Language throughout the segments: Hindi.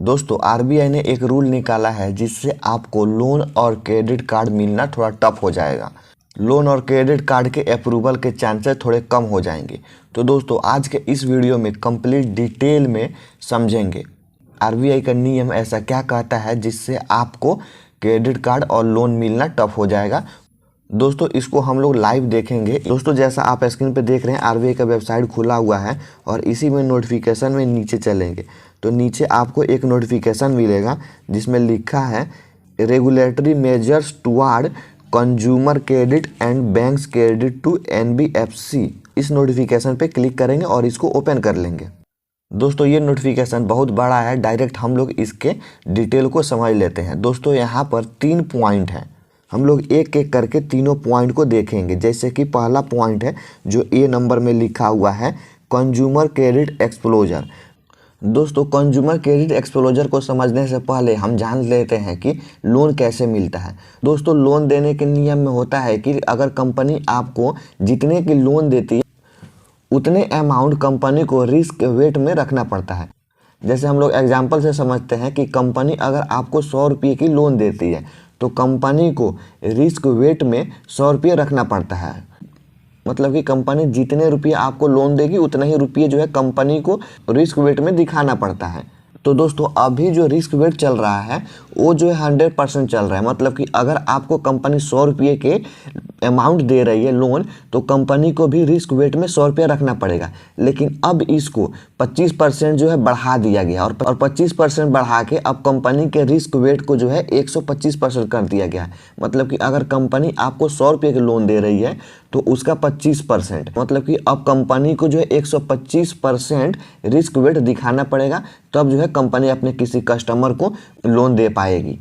दोस्तों आरबीआई ने एक रूल निकाला है जिससे आपको लोन और क्रेडिट कार्ड मिलना थोड़ा टफ हो जाएगा। लोन और क्रेडिट कार्ड के अप्रूवल के चांसेस थोड़े कम हो जाएंगे। तो दोस्तों आज के इस वीडियो में कंप्लीट डिटेल में समझेंगे आरबीआई का नियम ऐसा क्या कहता है जिससे आपको क्रेडिट कार्ड और लोन मिलना टफ हो जाएगा। दोस्तों इसको हम लोग लाइव देखेंगे। दोस्तों जैसा आप स्क्रीन पे देख रहे हैं आरबीआई का वेबसाइट खुला हुआ है और इसी में नोटिफिकेशन में नीचे चलेंगे तो नीचे आपको एक नोटिफिकेशन मिलेगा जिसमें लिखा है regulatory measures toward consumer credit and banks credit to NBFC. इस नोटिफिकेशन पे क्लिक करेंगे और इसको ओपन कर लेंगे। दोस्तों ये नोटिफिकेशन बहुत बड़ा है, डायरेक्ट हम लोग इसके डिटेल को समझ लेते हैं। दोस्तों यहाँ पर 3 पॉइंट हैं, हम लोग एक एक करके तीनों पॉइंट को देखेंगे। जैसे कि पहला पॉइंट है जो ए नंबर में लिखा हुआ है कंज्यूमर क्रेडिट एक्सपोजर। दोस्तों कंज्यूमर क्रेडिट एक्सपोजर को समझने से पहले हम जान लेते हैं कि लोन कैसे मिलता है। दोस्तों लोन देने के नियम में होता है कि अगर कंपनी आपको जितने की लोन देती है उतने अमाउंट कंपनी को रिस्क वेट में रखना पड़ता है। जैसे हम लोग एग्जांपल से समझते हैं कि कंपनी अगर आपको 100 रुपये की लोन देती है तो कंपनी को रिस्क वेट में 100 रुपये रखना पड़ता है। मतलब कि कंपनी जितने रुपये आपको लोन देगी उतना ही रुपये जो है कंपनी को रिस्क वेट में दिखाना पड़ता है। तो दोस्तों अभी जो रिस्क वेट चल रहा है वो जो है 100% चल रहा है। मतलब कि अगर आपको कंपनी 100 रुपये के अमाउंट दे रही है लोन तो कंपनी को भी रिस्क वेट में 100 रुपया रखना पड़ेगा। लेकिन अब इसको 25% जो है बढ़ा दिया गया और 25% बढ़ा के अब कंपनी के रिस्क वेट को जो है 125% कर दिया गया है। मतलब कि अगर कंपनी आपको 100 रुपये की लोन दे रही है तो उसका 25%, मतलब कि अब कंपनी को जो है 125% रिस्क वेट दिखाना पड़ेगा, तब जो है कंपनी अपने किसी कस्टमर को लोन दे पाएगी।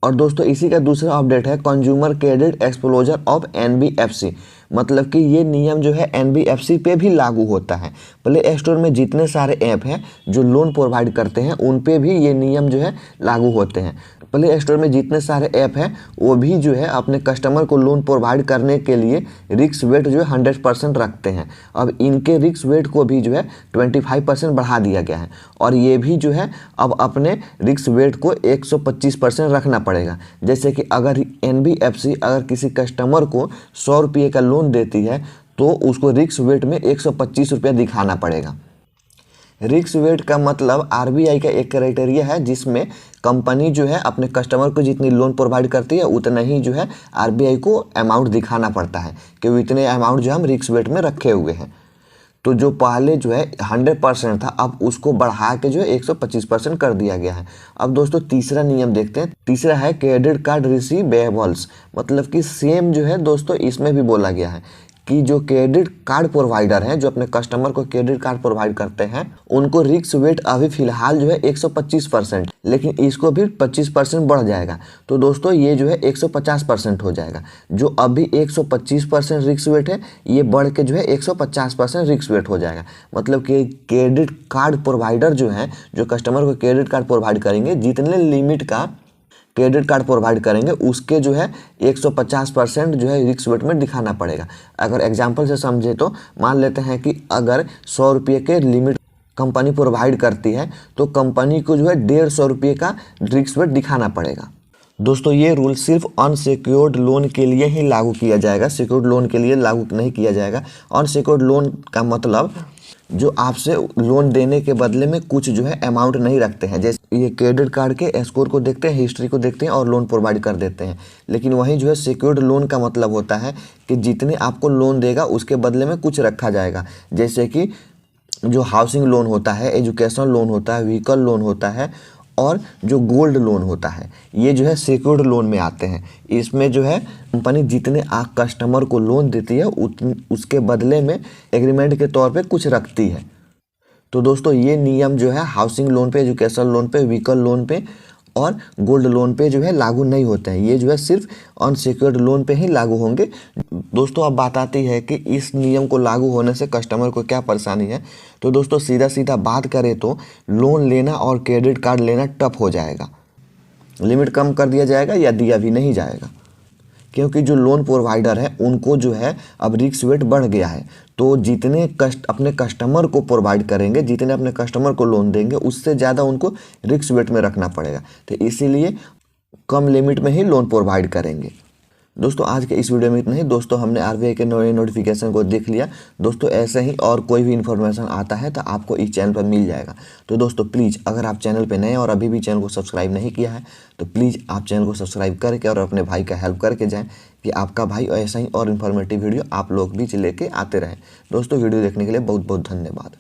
और दोस्तों इसी का दूसरा अपडेट है consumer credit exposure of NBFC. मतलब कि ये नियम जो है एनबीएफसी पे भी लागू होता है। प्ले स्टोर में जितने सारे ऐप हैं जो लोन प्रोवाइड करते हैं उन पे भी ये नियम जो है लागू होते हैं। प्ले स्टोर में जितने सारे ऐप हैं वो भी जो है अपने कस्टमर को लोन प्रोवाइड करने के लिए रिस्क वेट जो है 100% रखते हैं। अब इनके रिस्क वेट को भी जो है 25% बढ़ा दिया गया है और ये भी जो है अब अपने रिस्क वेट को 125% रखना पड़ेगा। जैसे कि अगर एनबीएफसी अगर किसी कस्टमर को 100 रुपये का लोन देती है तो उसको रिस्क वेट में 125 रुपया दिखाना पड़ेगा। रिस्क वेट का मतलब आरबीआई का एक क्राइटेरिया है जिसमें कंपनी जो है अपने कस्टमर को जितनी लोन प्रोवाइड करती है उतना ही जो है आरबीआई को अमाउंट दिखाना पड़ता है कि वो इतने अमाउंट जो हम रिस्क वेट में रखे हुए हैं। तो जो पहले जो है 100% था अब उसको बढ़ा के जो है 125% कर दिया गया है। अब दोस्तों तीसरा नियम देखते हैं। तीसरा है क्रेडिट कार्ड रिसीवेबल्स। मतलब कि सेम जो है दोस्तों इसमें भी बोला गया है कि जो क्रेडिट कार्ड प्रोवाइडर हैं जो अपने कस्टमर को क्रेडिट कार्ड प्रोवाइड करते हैं उनको रिस्क वेट अभी फिलहाल जो है 125%, लेकिन इसको भी 25% बढ़ जाएगा। तो दोस्तों ये जो है 150% हो जाएगा। जो अभी 125% रिस्क वेट है ये बढ़ के जो है 150% रिस्क वेट हो जाएगा। मतलब कि क्रेडिट कार्ड प्रोवाइडर जो हैं जो कस्टमर को क्रेडिट कार्ड प्रोवाइड करेंगे जितने लिमिट का क्रेडिट कार्ड प्रोवाइड करेंगे उसके जो है 150% जो है रिस्क वेट में दिखाना पड़ेगा। अगर एग्जांपल से समझे तो मान लेते हैं कि अगर 100 रुपये के लिमिट कंपनी प्रोवाइड करती है तो कंपनी को जो है 150 रुपये का रिस्क वेट दिखाना पड़ेगा। दोस्तों ये रूल सिर्फ अनसिक्योर्ड लोन के लिए ही लागू किया जाएगा, सिक्योर्ड लोन के लिए लागू नहीं किया जाएगा। अनसिक्योर्ड लोन का मतलब जो आपसे लोन देने के बदले में कुछ जो है अमाउंट नहीं रखते हैं। जैसे ये क्रेडिट कार्ड के स्कोर को देखते हैं, हिस्ट्री को देखते हैं और लोन प्रोवाइड कर देते हैं। लेकिन वहीं जो है सिक्योर्ड लोन का मतलब होता है कि जितने आपको लोन देगा उसके बदले में कुछ रखा जाएगा। जैसे कि जो हाउसिंग लोन होता है, एजुकेशन लोन होता है, व्हीकल लोन होता है और जो गोल्ड लोन होता है ये जो है सिक्योर्ड लोन में आते हैं। इसमें जो है कंपनी जितने कस्टमर को लोन देती है उसके बदले में एग्रीमेंट के तौर पे कुछ रखती है। तो दोस्तों ये नियम जो है हाउसिंग लोन पे, एजुकेशन लोन पे, व्हीकल लोन पे और गोल्ड लोन पे जो है लागू नहीं होते हैं। ये जो है सिर्फ अनसिक्योर्ड लोन पे ही लागू होंगे। दोस्तों अब बात आती है कि इस नियम को लागू होने से कस्टमर को क्या परेशानी है। तो दोस्तों सीधा सीधा बात करें तो लोन लेना और क्रेडिट कार्ड लेना टफ हो जाएगा। लिमिट कम कर दिया जाएगा या दिया भी नहीं जाएगा। क्योंकि जो लोन प्रोवाइडर है उनको जो है अब रिस्क वेट बढ़ गया है। तो जितने अपने कस्टमर को प्रोवाइड करेंगे, जितने अपने कस्टमर को लोन देंगे, उससे ज़्यादा उनको रिस्क वेट में रखना पड़ेगा। तो इसीलिए कम लिमिट में ही लोन प्रोवाइड करेंगे। दोस्तों आज के इस वीडियो में इतना ही। दोस्तों हमने आरबीआई के नए नोटिफिकेशन को देख लिया। दोस्तों ऐसे ही और कोई भी इन्फॉर्मेशन आता है तो आपको इस चैनल पर मिल जाएगा। तो दोस्तों प्लीज़ अगर आप चैनल पे नए और अभी भी चैनल को सब्सक्राइब नहीं किया है तो प्लीज़ आप चैनल को सब्सक्राइब करके और अपने भाई का हेल्प करके जाएँ कि आपका भाई ऐसा ही और इन्फॉर्मेटिव वीडियो आप लोग बीच लेके आते रहें। दोस्तों वीडियो देखने के लिए बहुत बहुत धन्यवाद।